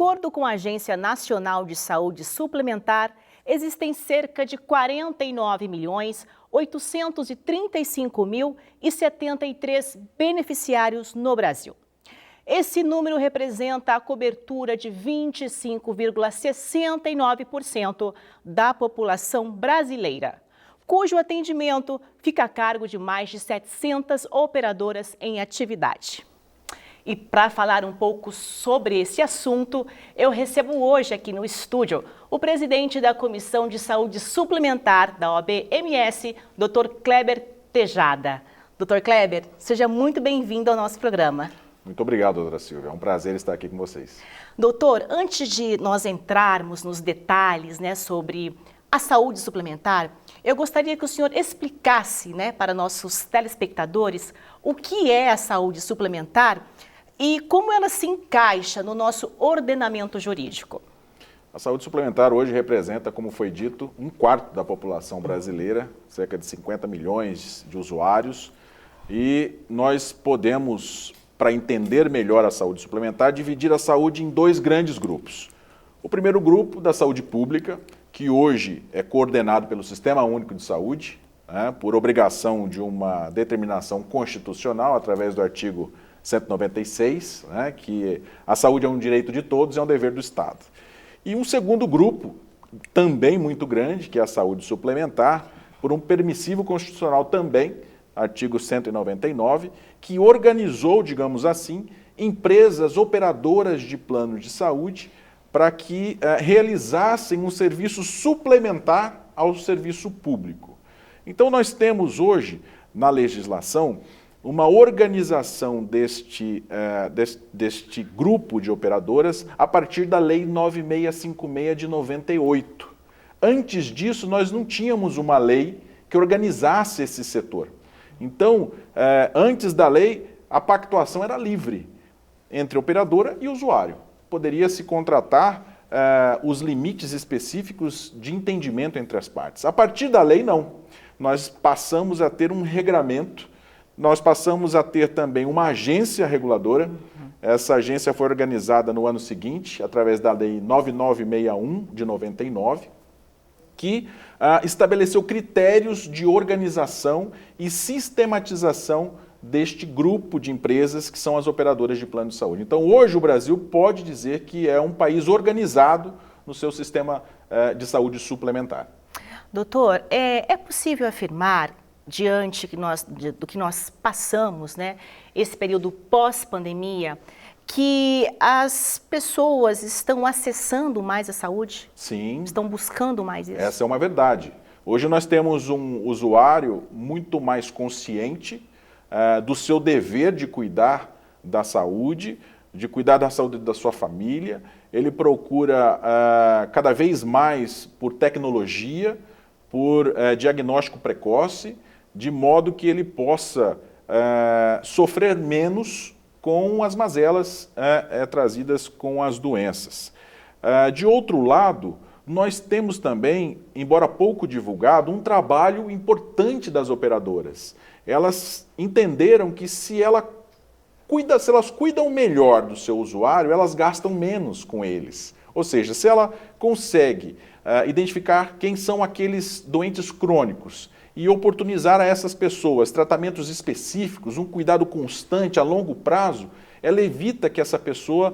acordo com a Agência Nacional de Saúde Suplementar, existem cerca de 49.835.073 beneficiários no Brasil. Esse número representa a cobertura de 25,69% da população brasileira, cujo atendimento fica a cargo de mais de 700 operadoras em atividade. E para falar um pouco sobre esse assunto, eu recebo hoje aqui no estúdio o presidente da Comissão de Saúde Suplementar da OAB-MS, Dr. Kleber Tejada. Dr. Kleber, seja muito bem-vindo ao nosso programa. Muito obrigado, doutora Silvia. É um prazer estar aqui com vocês. Doutor, antes de nós entrarmos nos detalhes, sobre a saúde suplementar, eu gostaria que o senhor explicasse, para nossos telespectadores o que é a saúde suplementar e como ela se encaixa no nosso ordenamento jurídico. A saúde suplementar hoje representa, como foi dito, 1/4 da população brasileira, cerca de 50 milhões de usuários, e nós podemos, para entender melhor a saúde suplementar, dividir a saúde em 2 grandes grupos. O primeiro grupo, da saúde pública, que hoje é coordenado pelo Sistema Único de Saúde, por obrigação de uma determinação constitucional, através do artigo 196, que a saúde é um direito de todos e é um dever do Estado. E um segundo grupo, também muito grande, que é a saúde suplementar, por um permissivo constitucional também, artigo 199, que organizou, digamos assim, empresas operadoras de planos de saúde para que realizassem um serviço suplementar ao serviço público. Então nós temos hoje, na legislação, uma organização deste grupo de operadoras a partir da Lei 9656 de 98. Antes disso, nós não tínhamos uma lei que organizasse esse setor. Então, antes da lei, a pactuação era livre entre operadora e usuário. Poderia se contratar os limites específicos de entendimento entre as partes. A partir da lei, não. Nós passamos a ter um regramento. Nós passamos a ter também uma agência reguladora. Essa agência foi organizada no ano seguinte, através da Lei 9961 de 99, que estabeleceu critérios de organização e sistematização deste grupo de empresas que são as operadoras de plano de saúde. Então, hoje o Brasil pode dizer que é um país organizado no seu sistema de saúde suplementar. Doutor, é possível afirmar, diante do que nós passamos, esse período pós-pandemia, que as pessoas estão acessando mais a saúde? Sim. Estão buscando mais isso? Essa é uma verdade. Hoje nós temos um usuário muito mais consciente do seu dever de cuidar da saúde da sua família. Ele procura cada vez mais por tecnologia, por diagnóstico precoce, de modo que ele possa sofrer menos com as mazelas trazidas com as doenças. De outro lado, nós temos também, embora pouco divulgado, um trabalho importante das operadoras. Elas entenderam que se elas cuidam melhor do seu usuário, elas gastam menos com eles. Ou seja, se ela consegue identificar quem são aqueles doentes crônicos e oportunizar a essas pessoas tratamentos específicos, um cuidado constante a longo prazo, ela evita que essa pessoa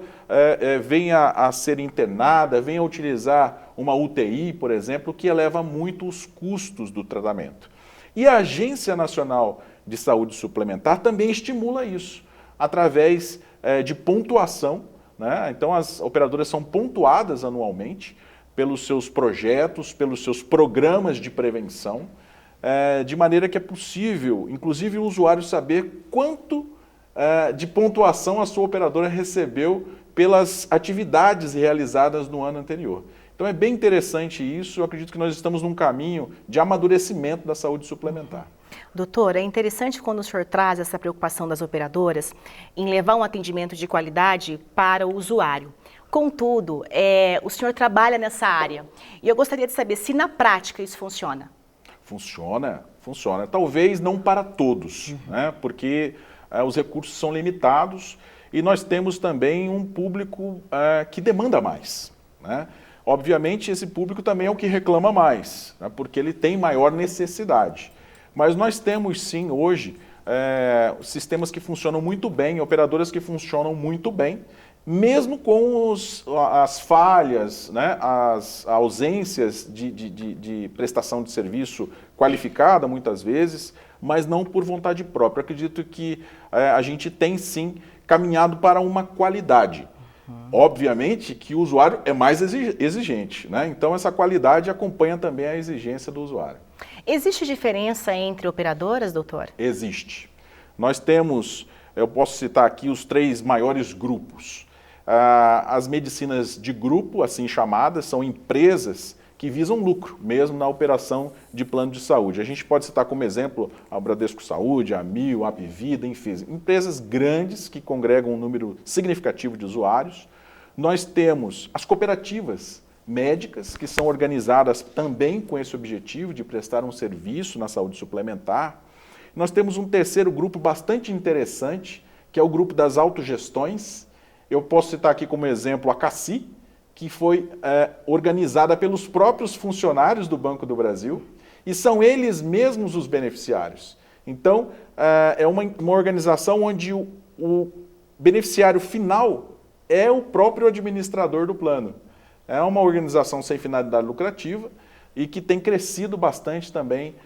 venha a ser internada, venha a utilizar uma UTI, por exemplo, que eleva muito os custos do tratamento. E a Agência Nacional de Saúde Suplementar também estimula isso, através de pontuação. Então, as operadoras são pontuadas anualmente pelos seus projetos, pelos seus programas de prevenção, de maneira que é possível, inclusive, o usuário saber quanto de pontuação a sua operadora recebeu pelas atividades realizadas no ano anterior. Então é bem interessante isso, eu acredito que nós estamos num caminho de amadurecimento da saúde suplementar. Doutor, é interessante quando o senhor traz essa preocupação das operadoras em levar um atendimento de qualidade para o usuário. Contudo, o senhor trabalha nessa área e eu gostaria de saber se na prática isso funciona. Funciona. Talvez não para todos, porque os recursos são limitados e nós temos também um público que demanda mais, né? Obviamente, esse público também é o que reclama mais, né? Porque ele tem maior necessidade. Mas nós temos sim, hoje, sistemas que funcionam muito bem, operadoras que funcionam muito bem, mesmo com as falhas, né? As ausências de prestação de serviço qualificada, muitas vezes, mas não por vontade própria. Eu acredito que a gente tem sim caminhado para uma qualidade. Obviamente que o usuário é mais exigente, né? Então essa qualidade acompanha também a exigência do usuário. Existe diferença entre operadoras, doutor? Existe. Nós temos, eu posso citar aqui os 3 maiores grupos. As medicinas de grupo, assim chamadas, são empresas que visam lucro, mesmo na operação de plano de saúde. A gente pode citar como exemplo a Bradesco Saúde, a Amil, a Apvida, enfim, empresas grandes que congregam um número significativo de usuários. Nós temos as cooperativas médicas, que são organizadas também com esse objetivo de prestar um serviço na saúde suplementar. Nós temos um terceiro grupo bastante interessante, que é o grupo das autogestões. Eu posso citar aqui como exemplo a CACI, que foi organizada pelos próprios funcionários do Banco do Brasil, e são eles mesmos os beneficiários. Então, é uma organização onde o beneficiário final é o próprio administrador do plano. É uma organização sem finalidade lucrativa e que tem crescido bastante também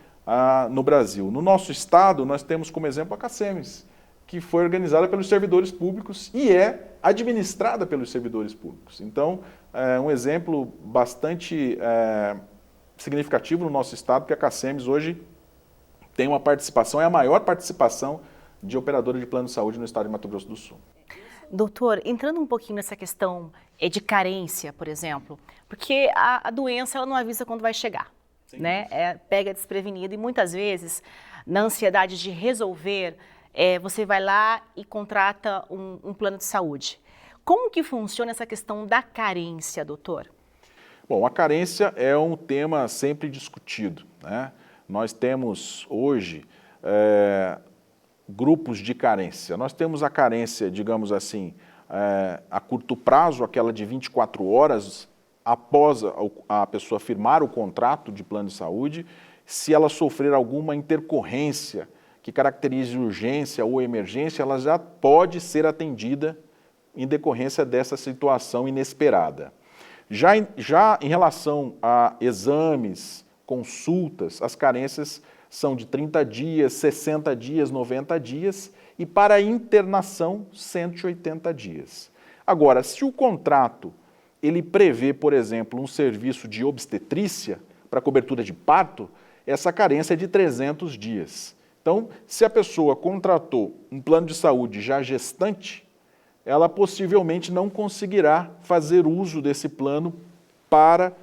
no Brasil. No nosso estado, nós temos como exemplo a CACEMES, que foi organizada pelos servidores públicos e é administrada pelos servidores públicos. Então, é um exemplo bastante significativo no nosso estado, que a CACEMES hoje tem uma participação, é a maior participação de operadora de plano de saúde no estado de Mato Grosso do Sul. Doutor, entrando um pouquinho nessa questão de carência, por exemplo, porque a doença ela não avisa quando vai chegar, sim, né? Pega desprevenido e muitas vezes, na ansiedade de resolver, você vai lá e contrata um plano de saúde. Como que funciona essa questão da carência, doutor? Bom, a carência é um tema sempre discutido, né? Nós temos hoje grupos de carência. Nós temos a carência, digamos assim, a curto prazo, aquela de 24 horas após a pessoa firmar o contrato de plano de saúde, se ela sofrer alguma intercorrência que caracterize urgência ou emergência, ela já pode ser atendida em decorrência dessa situação inesperada. Já em relação a exames, consultas, as carências são de 30 dias, 60 dias, 90 dias e para a internação, 180 dias. Agora, se o contrato ele prevê, por exemplo, um serviço de obstetrícia para cobertura de parto, essa carência é de 300 dias. Então, se a pessoa contratou um plano de saúde já gestante, ela possivelmente não conseguirá fazer uso desse plano para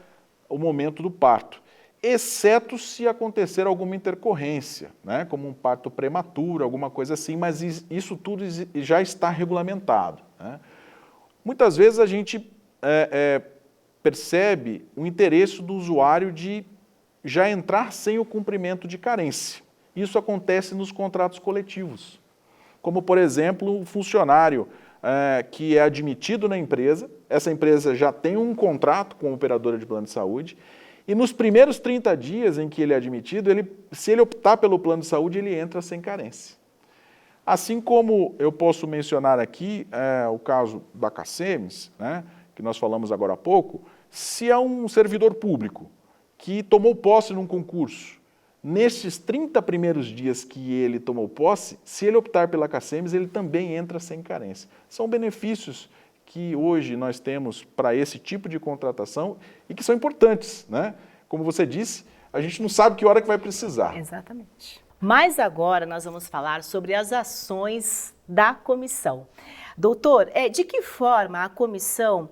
o momento do parto, exceto se acontecer alguma intercorrência, né, como um parto prematuro, alguma coisa assim, mas isso tudo já está regulamentado, né? Muitas vezes a gente percebe o interesse do usuário de já entrar sem o cumprimento de carência. Isso acontece nos contratos coletivos, como, por exemplo, o funcionário que é admitido na empresa, essa empresa já tem um contrato com a operadora de plano de saúde, e nos primeiros 30 dias em que ele é admitido, se ele optar pelo plano de saúde, ele entra sem carência. Assim como eu posso mencionar aqui o caso da CACEMES, né, que nós falamos agora há pouco, se é um servidor público que tomou posse num concurso, nesses 30 primeiros dias que ele tomou posse, se ele optar pela CACEMES, ele também entra sem carência. São benefícios que hoje nós temos para esse tipo de contratação e que são importantes, né? Como você disse, a gente não sabe que hora que vai precisar. Exatamente. Mas agora nós vamos falar sobre as ações da comissão. Doutor, de que forma a comissão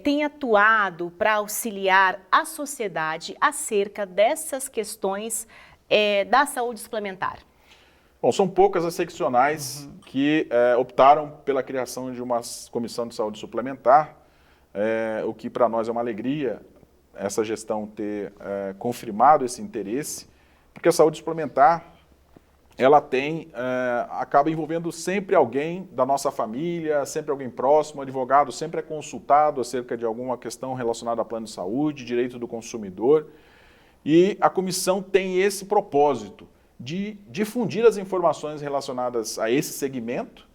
tem atuado para auxiliar a sociedade acerca dessas questões da saúde suplementar? Bom, são poucas as seccionais que optaram pela criação de uma comissão de saúde suplementar, o que para nós é uma alegria, essa gestão ter confirmado esse interesse, porque a saúde suplementar ela acaba envolvendo sempre alguém da nossa família, sempre alguém próximo, o advogado sempre é consultado acerca de alguma questão relacionada a plano de saúde, direito do consumidor, e a comissão tem esse propósito de difundir as informações relacionadas a esse segmento,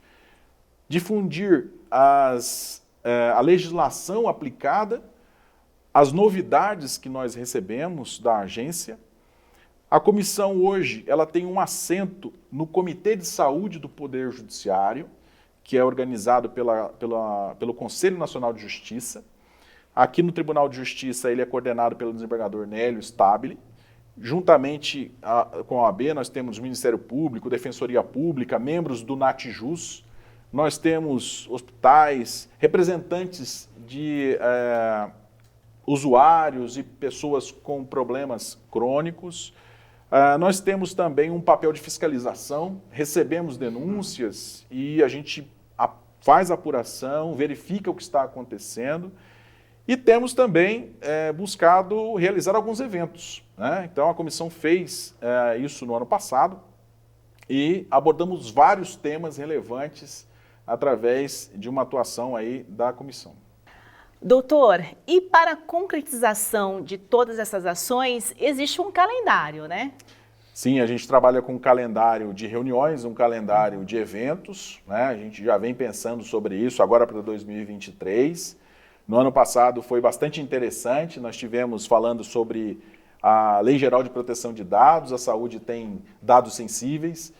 difundir a legislação aplicada, as novidades que nós recebemos da agência. A comissão hoje ela tem um assento no Comitê de Saúde do Poder Judiciário, que é organizado pelo Conselho Nacional de Justiça. Aqui no Tribunal de Justiça ele é coordenado pelo desembargador Nélio Stabile. Juntamente com a OAB nós temos o Ministério Público, Defensoria Pública, membros do NatJus, nós temos hospitais, representantes de usuários e pessoas com problemas crônicos. Nós temos também um papel de fiscalização, recebemos denúncias e a gente faz apuração, verifica o que está acontecendo e temos também buscado realizar alguns eventos, né? Então a comissão fez isso no ano passado e abordamos vários temas relevantes através de uma atuação aí da comissão. Doutor, e para a concretização de todas essas ações, existe um calendário, né? Sim, a gente trabalha com um calendário de reuniões, um calendário de eventos, né? A gente já vem pensando sobre isso agora para 2023. No ano passado foi bastante interessante, nós tivemos falando sobre a Lei Geral de Proteção de Dados, a saúde tem dados sensíveis.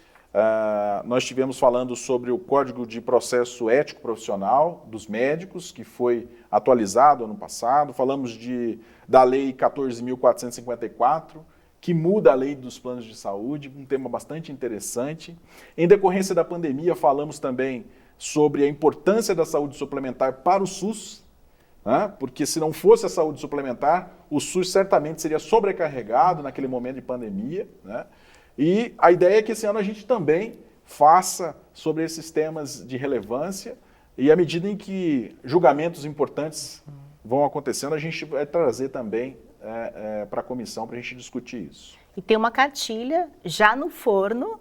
Nós tivemos falando sobre o Código de Processo Ético Profissional dos médicos, que foi atualizado ano passado. Falamos da Lei 14.454, que muda a lei dos planos de saúde, um tema bastante interessante. Em decorrência da pandemia, falamos também sobre a importância da saúde suplementar para o SUS, né? Porque se não fosse a saúde suplementar, o SUS certamente seria sobrecarregado naquele momento de pandemia, né? E a ideia é que esse ano a gente também faça sobre esses temas de relevância e à medida em que julgamentos importantes vão acontecendo, a gente vai trazer também para a comissão para a gente discutir isso. E tem uma cartilha já no forno,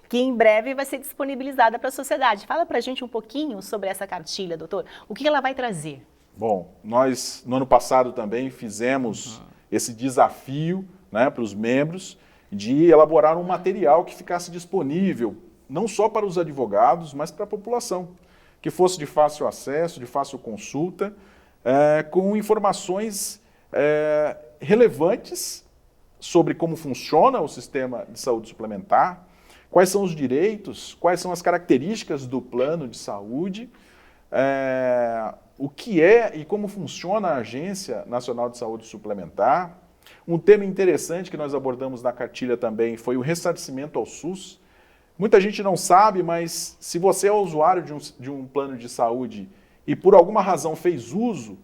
que em breve vai ser disponibilizada para a sociedade. Fala para a gente um pouquinho sobre essa cartilha, doutor. O que ela vai trazer? Bom, nós no ano passado também fizemos esse desafio, né, para os membros, de elaborar um material que ficasse disponível, não só para os advogados, mas para a população, que fosse de fácil acesso, de fácil consulta, com informações relevantes sobre como funciona o sistema de saúde suplementar, quais são os direitos, quais são as características do plano de saúde, o que é e como funciona a Agência Nacional de Saúde Suplementar. Um tema interessante que nós abordamos na cartilha também foi o ressarcimento ao SUS. Muita gente não sabe, mas se você é usuário de um plano de saúde e por alguma razão fez uso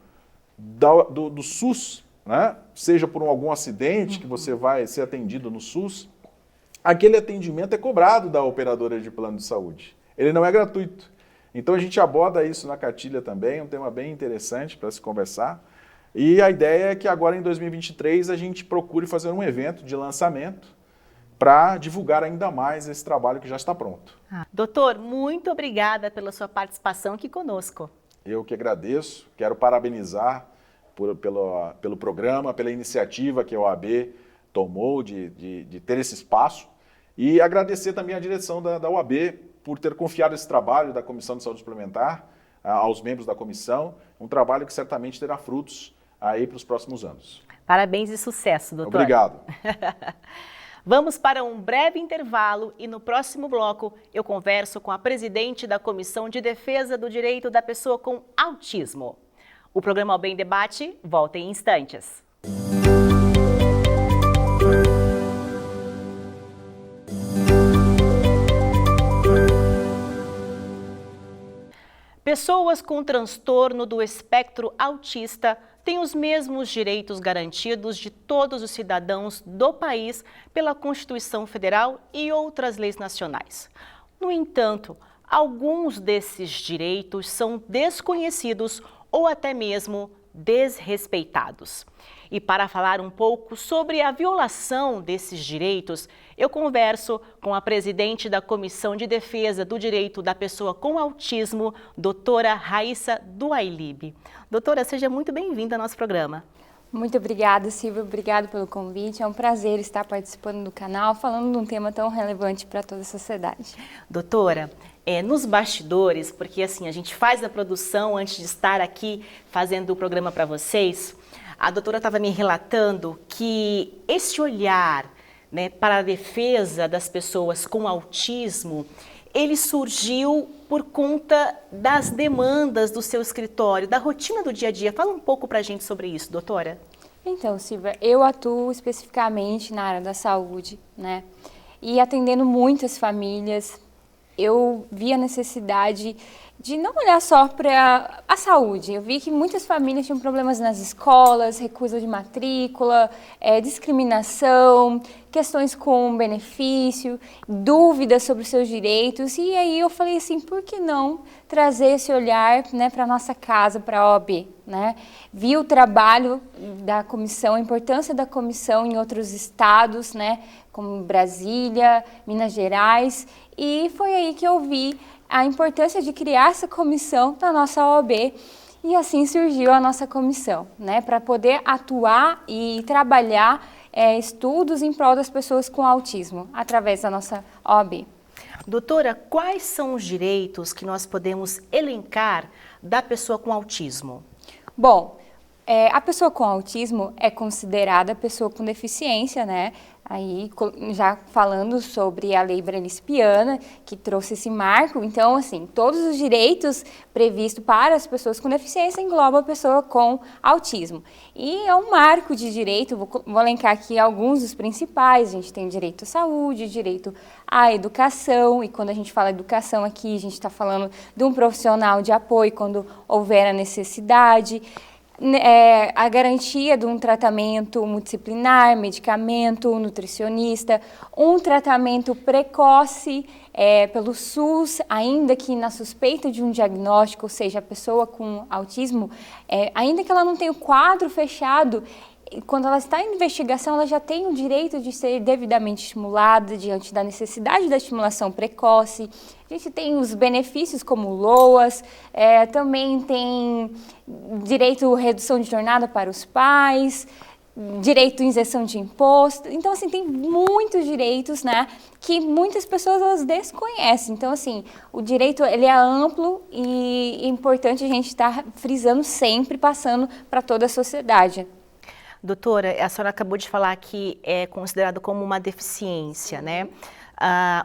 do SUS, né? Seja por algum acidente que você vai ser atendido no SUS, aquele atendimento é cobrado da operadora de plano de saúde. Ele não é gratuito. Então a gente aborda isso na cartilha também, um tema bem interessante para se conversar. E a ideia é que agora em 2023 a gente procure fazer um evento de lançamento para divulgar ainda mais esse trabalho que já está pronto. Doutor, muito obrigada pela sua participação aqui conosco. Eu que agradeço, quero parabenizar pelo programa, pela iniciativa que a OAB tomou de ter esse espaço e agradecer também a direção da OAB por ter confiado esse trabalho da Comissão de Saúde Suplementar aos membros da comissão, um trabalho que certamente terá frutos aí para os próximos anos. Parabéns e sucesso, doutor. Obrigado. Vamos para um breve intervalo e no próximo bloco eu converso com a presidente da Comissão de Defesa do Direito da Pessoa com Autismo. O programa OAB em Debate volta em instantes. Pessoas com transtorno do espectro autista têm os mesmos direitos garantidos de todos os cidadãos do país pela Constituição Federal e outras leis nacionais. No entanto, alguns desses direitos são desconhecidos ou até mesmo desrespeitados. E para falar um pouco sobre a violação desses direitos, eu converso com a presidente da Comissão de Defesa do Direito da Pessoa com Autismo, doutora Raíssa Duailib. Doutora, seja muito bem-vinda ao nosso programa. Muito obrigada, Silvia. Obrigado pelo convite. É um prazer estar participando do canal, falando de um tema tão relevante para toda a sociedade. Doutora, nos bastidores, porque assim, a gente faz a produção antes de estar aqui fazendo o programa para vocês, a doutora estava me relatando que esse olhar, né, para a defesa das pessoas com autismo, ele surgiu por conta das demandas do seu escritório, da rotina do dia a dia. Fala um pouco para a gente sobre isso, doutora. Então, Silvia, eu atuo especificamente na área da saúde, né? E atendendo muitas famílias, eu vi a necessidade de não olhar só para a saúde. Eu vi que muitas famílias tinham problemas nas escolas, recusa de matrícula, discriminação, questões com benefício, dúvidas sobre os seus direitos. E aí eu falei assim, por que não trazer esse olhar, né, para a nossa casa, para a OAB, né? Vi o trabalho da comissão, a importância da comissão em outros estados, né, como Brasília, Minas Gerais, e foi aí que eu vi a importância de criar essa comissão na nossa OAB, e assim surgiu a nossa comissão, né, para poder atuar e trabalhar estudos em prol das pessoas com autismo, através da nossa OAB. Doutora, quais são os direitos que nós podemos elencar da pessoa com autismo? Bom, a pessoa com autismo é considerada pessoa com deficiência, né? Aí, já falando sobre a lei Branispiana, que trouxe esse marco, então, assim, todos os direitos previstos para as pessoas com deficiência englobam a pessoa com autismo. E é um marco de direito, vou elencar aqui alguns dos principais. A gente tem direito à saúde, direito à educação, e quando a gente fala educação aqui, a gente está falando de um profissional de apoio quando houver a necessidade. A garantia de um tratamento multidisciplinar, medicamento, nutricionista, um tratamento precoce pelo SUS, ainda que na suspeita de um diagnóstico, ou seja, a pessoa com autismo, ainda que ela não tenha o quadro fechado, quando ela está em investigação, ela já tem o direito de ser devidamente estimulada diante da necessidade da estimulação precoce. A gente tem os benefícios como LOAS, também tem direito à redução de jornada para os pais, direito à isenção de imposto. Então, assim, tem muitos direitos, né, que muitas pessoas elas desconhecem. Então, assim, o direito ele é amplo e é importante a gente estar frisando sempre, passando para toda a sociedade. Doutora, a senhora acabou de falar que é considerado como uma deficiência, né?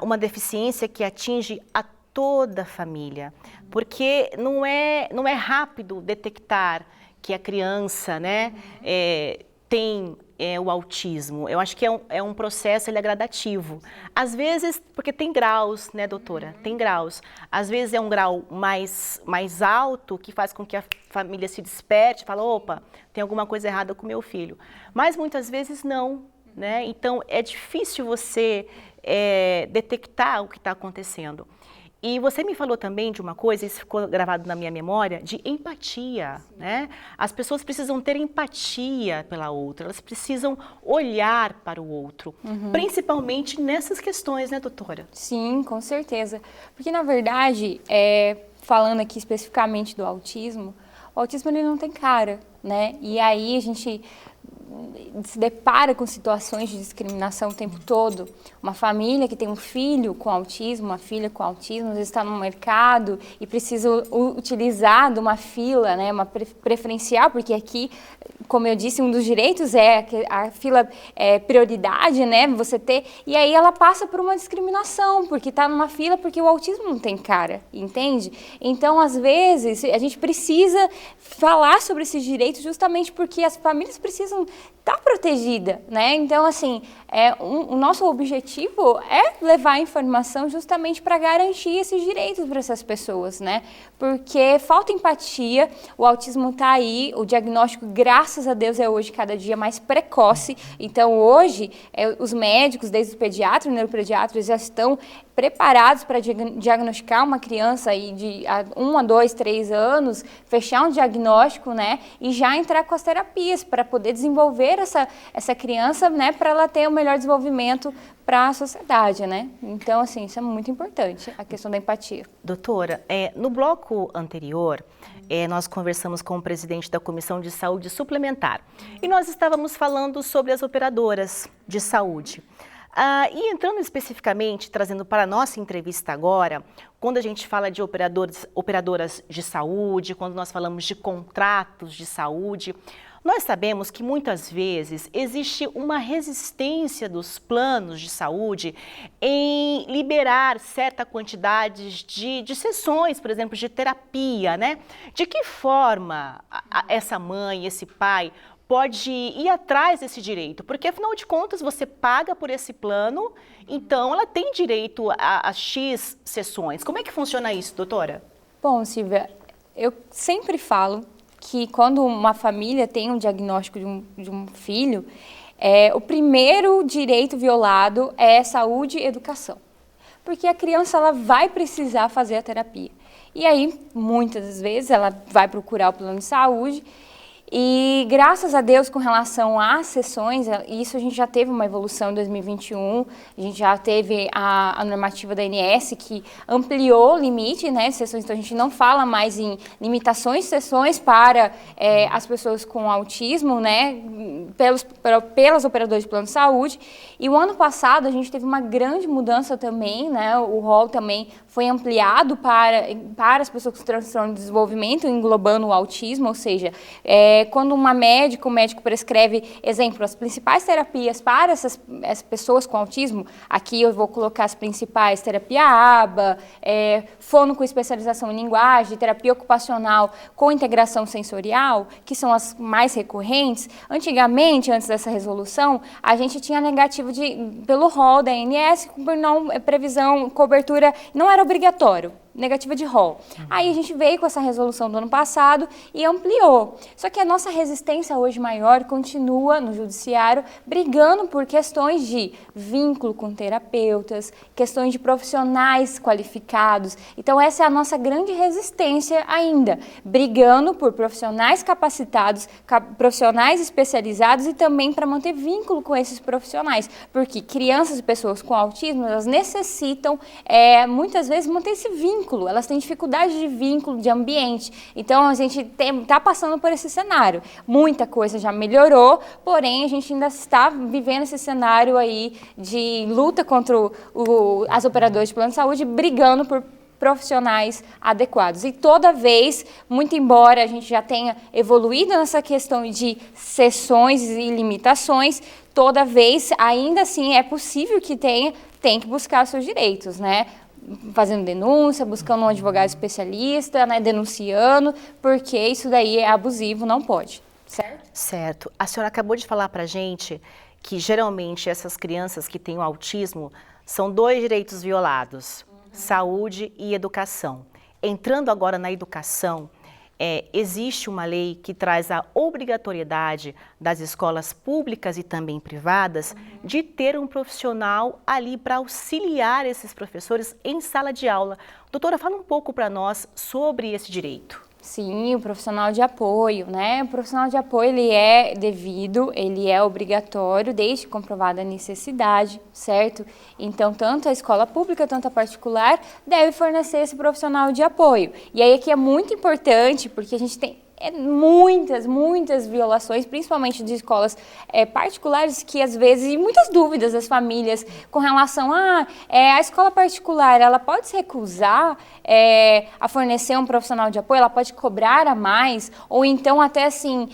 Uma deficiência que atinge a toda a família, porque não é rápido detectar que a criança, né, tem o autismo. Eu acho que é um processo, ele é gradativo. Às vezes, porque tem graus, né, doutora? Tem graus. Às vezes é um grau mais alto, que faz com que a família se desperte, fala, opa, tem alguma coisa errada com meu filho. Mas muitas vezes não, né? Então, é difícil você detectar o que está acontecendo. E você me falou também de uma coisa, isso ficou gravado na minha memória, de empatia, né? As pessoas precisam ter empatia pela outra, elas precisam olhar para o outro, principalmente nessas questões, né, doutora? Sim, com certeza. Porque, na verdade, falando aqui especificamente do autismo, o autismo ele não tem cara, né? E aí a gente se depara com situações de discriminação o tempo todo. Uma família que tem um filho com autismo, uma filha com autismo, às vezes está no mercado e precisa utilizar de uma fila, né, uma preferencial, porque aqui, como eu disse, um dos direitos é a fila prioridade, né, você ter, e aí ela passa por uma discriminação, porque está numa fila, porque o autismo não tem cara, entende? Então, às vezes, a gente precisa falar sobre esses direitos justamente porque as famílias precisam estar protegidas, né? Então, assim, o nosso objetivo é levar a informação justamente para garantir esses direitos para essas pessoas, né? Porque falta empatia, o autismo está aí, o diagnóstico, graças a Deus, é hoje cada dia mais precoce. Então, hoje, os médicos, desde os pediatras, neuropediatras, já estão preparados para diagnosticar uma criança aí de 1 a 2, 3 anos, fechar um diagnóstico, né? E já entrar com as terapias para poder desenvolver desenvolver essa criança, né, para ela ter o melhor desenvolvimento para a sociedade, né? Então, assim, isso é muito importante, a questão da empatia. Doutora, no bloco anterior, nós conversamos com o presidente da Comissão de Saúde Suplementar e nós estávamos falando sobre as operadoras de saúde. E entrando especificamente, trazendo para a nossa entrevista agora, quando a gente fala de operadoras de saúde, quando nós falamos de contratos de saúde, nós sabemos que muitas vezes existe uma resistência dos planos de saúde em liberar certa quantidade de sessões, por exemplo, de terapia, né? De que forma essa mãe, esse pai pode ir atrás desse direito? Porque, afinal de contas, você paga por esse plano, então ela tem direito a X sessões. Como é que funciona isso, doutora? Bom, Silvia, eu sempre falo que quando uma família tem um diagnóstico de um filho, o primeiro direito violado é saúde e educação. Porque a criança ela vai precisar fazer a terapia. E aí, muitas vezes, ela vai procurar o plano de saúde. E graças a Deus, com relação às sessões, isso a gente já teve uma evolução em 2021, a gente já teve a normativa da ANS que ampliou o limite, né, de sessões, então a gente não fala mais em limitações de sessões para as pessoas com autismo, né, pelas operadoras de plano de saúde. E o ano passado a gente teve uma grande mudança também, né, o rol também foi ampliado para as pessoas com transtorno de desenvolvimento, englobando o autismo, ou seja, quando o médico prescreve, exemplo, as principais terapias para essas pessoas com autismo, aqui eu vou colocar as principais, terapia ABA, fono com especialização em linguagem, terapia ocupacional com integração sensorial, que são as mais recorrentes. Antigamente, antes dessa resolução, a gente tinha negativo pelo rol da ANS, por não previsão, cobertura, não era obrigatório. Negativa de rol. Aí a gente veio com essa resolução do ano passado e ampliou. Só que a nossa resistência hoje maior continua no judiciário brigando por questões de vínculo com terapeutas, questões de profissionais qualificados. Então essa é a nossa grande resistência ainda, brigando por profissionais capacitados, profissionais especializados e também para manter vínculo com esses profissionais, porque crianças e pessoas com autismo, elas necessitam muitas vezes manter esse vínculo. Elas têm dificuldade de vínculo, de ambiente. Então, a gente está passando por esse cenário. Muita coisa já melhorou, porém, a gente ainda está vivendo esse cenário aí de luta contra as operadoras de plano de saúde, brigando por profissionais adequados. E toda vez, muito embora a gente já tenha evoluído nessa questão de sessões e limitações, toda vez, ainda assim, é possível que tem que buscar os seus direitos, né? Fazendo denúncia, buscando um advogado especialista, né, denunciando, porque isso daí é abusivo, não pode, certo? Certo. A senhora acabou de falar pra gente que geralmente essas crianças que têm o autismo são 2 direitos violados, saúde e educação. Entrando agora na educação, existe uma lei que traz a obrigatoriedade das escolas públicas e também privadas de ter um profissional ali para auxiliar esses professores em sala de aula. Doutora, fala um pouco para nós sobre esse direito. Sim, o profissional de apoio, né? O profissional de apoio, ele é devido, ele é obrigatório, desde comprovada a necessidade, certo? Então, tanto a escola pública, tanto a particular, deve fornecer esse profissional de apoio. E aí aqui é muito importante, porque a gente tem muitas violações, principalmente de escolas particulares, que às vezes, e muitas dúvidas das famílias com relação a escola particular, ela pode se recusar a fornecer um profissional de apoio, ela pode cobrar a mais, ou então até assim,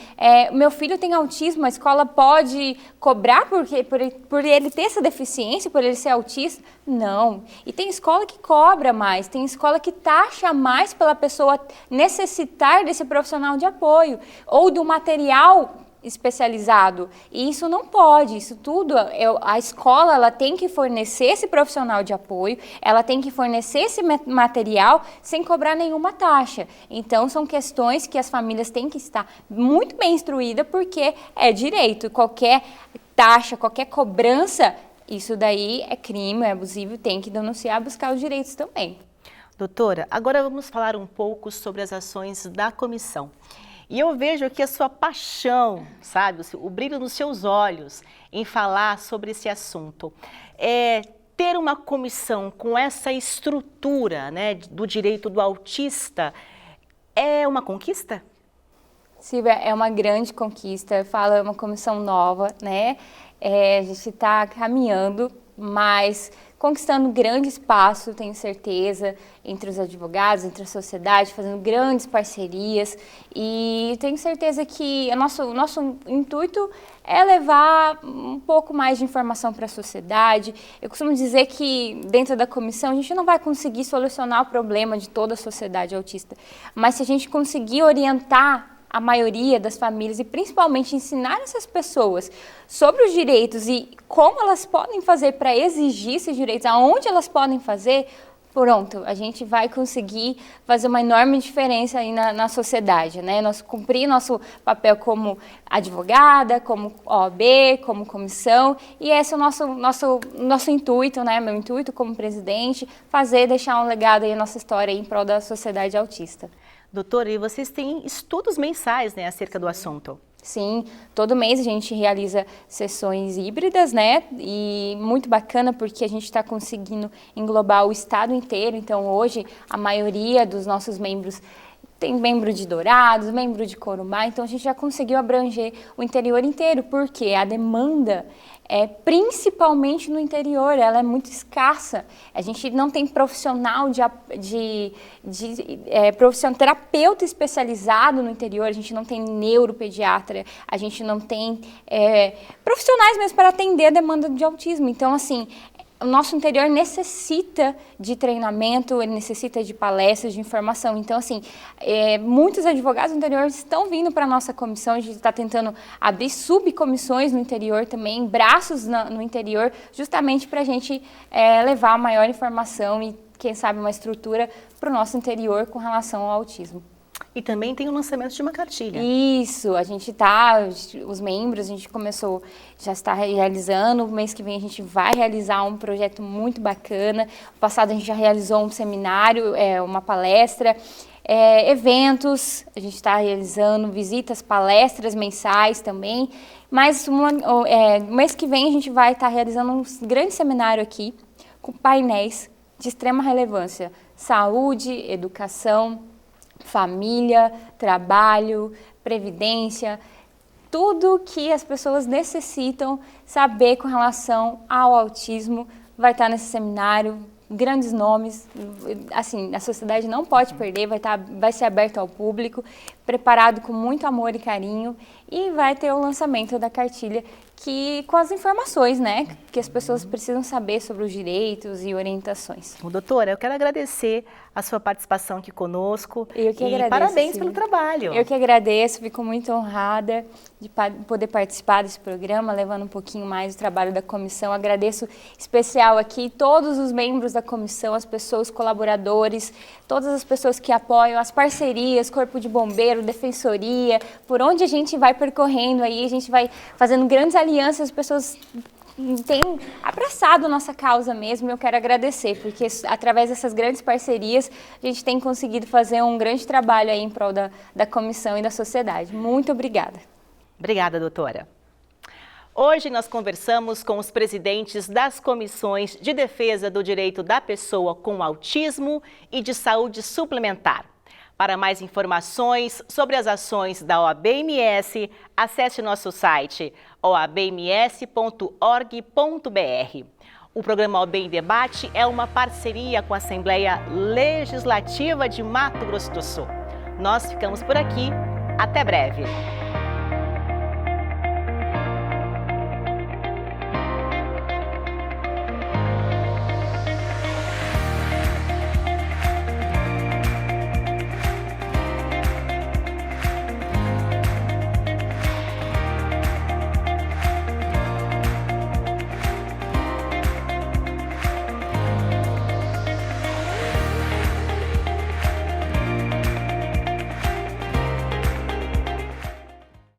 meu filho tem autismo, a escola pode cobrar por ele ter essa deficiência, por ele ser autista? Não. E tem escola que cobra mais, tem escola que taxa mais pela pessoa necessitar desse profissional de apoio, ou do material especializado. E isso não pode, isso tudo, a escola ela tem que fornecer esse profissional de apoio, ela tem que fornecer esse material sem cobrar nenhuma taxa. Então, são questões que as famílias têm que estar muito bem instruídas, porque é direito, qualquer taxa, qualquer cobrança, isso daí é crime, é abusivo, tem que denunciar, buscar os direitos também. Doutora, agora vamos falar um pouco sobre as ações da comissão. E eu vejo aqui a sua paixão, sabe, o brilho nos seus olhos em falar sobre esse assunto. Ter uma comissão com essa estrutura, né, do direito do autista é uma conquista? Silvia, é uma grande conquista. Eu falo, é uma comissão nova, né? A gente está caminhando, mas conquistando grande espaço, tenho certeza, entre os advogados, entre a sociedade, fazendo grandes parcerias, e tenho certeza que o nosso intuito é levar um pouco mais de informação para a sociedade. Eu costumo dizer que dentro da comissão a gente não vai conseguir solucionar o problema de toda a sociedade autista, mas se a gente conseguir orientar a maioria das famílias e principalmente ensinar essas pessoas sobre os direitos e como elas podem fazer para exigir esses direitos, aonde elas podem fazer, pronto, a gente vai conseguir fazer uma enorme diferença aí na sociedade, né? Cumprir nosso papel como advogada, como OAB, como comissão, e esse é o nosso intuito, né? Meu intuito como presidente, deixar um legado aí, a nossa história aí em prol da sociedade autista. Doutora, e vocês têm estudos mensais, né, acerca do assunto? Sim, todo mês a gente realiza sessões híbridas, né? E muito bacana porque a gente está conseguindo englobar o estado inteiro. Então, hoje, a maioria dos nossos membros tem membro de Dourados, membro de Corumbá. Então, a gente já conseguiu abranger o interior inteiro, porque a demanda principalmente no interior, ela é muito escassa. A gente não tem profissional profissional terapeuta especializado no interior, a gente não tem neuropediatra, a gente não tem profissionais mesmo para atender a demanda de autismo. Então, assim, o nosso interior necessita de treinamento, ele necessita de palestras, de informação. Então, assim, muitos advogados do interior estão vindo para a nossa comissão, a gente está tentando abrir subcomissões no interior também, braços no interior, justamente para a gente levar maior informação e, quem sabe, uma estrutura para o nosso interior com relação ao autismo. E também tem o lançamento de uma cartilha. Isso, os membros, a gente começou, já está realizando, o mês que vem a gente vai realizar um projeto muito bacana. No passado a gente já realizou um seminário, uma palestra, eventos, a gente está realizando visitas, palestras mensais também. Mas no mês que vem a gente vai estar realizando um grande seminário aqui, com painéis de extrema relevância, saúde, educação, família, trabalho, previdência, tudo que as pessoas necessitam saber com relação ao autismo vai estar nesse seminário, grandes nomes, assim, a sociedade não pode perder, vai ser aberto ao público, preparado com muito amor e carinho, e vai ter o lançamento da cartilha com as informações, né, que as pessoas precisam saber sobre os direitos e orientações. Doutora, eu quero agradecer a sua participação aqui conosco. Eu que agradeço, parabéns Silvia. pelo trabalho. Eu que agradeço, fico muito honrada de poder participar desse programa, levando um pouquinho mais o trabalho da comissão. Agradeço especial aqui todos os membros da comissão, as pessoas, colaboradores, todas as pessoas que apoiam, as parcerias, Corpo de Bombeiro, Defensoria, por onde a gente vai percorrendo aí, a gente vai fazendo grandes alianças, as pessoas têm abraçado a nossa causa mesmo. Eu quero agradecer, porque através dessas grandes parcerias a gente tem conseguido fazer um grande trabalho aí em prol da comissão e da sociedade. Muito obrigada. Obrigada, doutora. Hoje nós conversamos com os presidentes das comissões de defesa do direito da pessoa com autismo e de saúde suplementar. Para mais informações sobre as ações da OAB-MS, acesse nosso site oabms.org.br. O programa OAB em Debate é uma parceria com a Assembleia Legislativa de Mato Grosso do Sul. Nós ficamos por aqui. Até breve!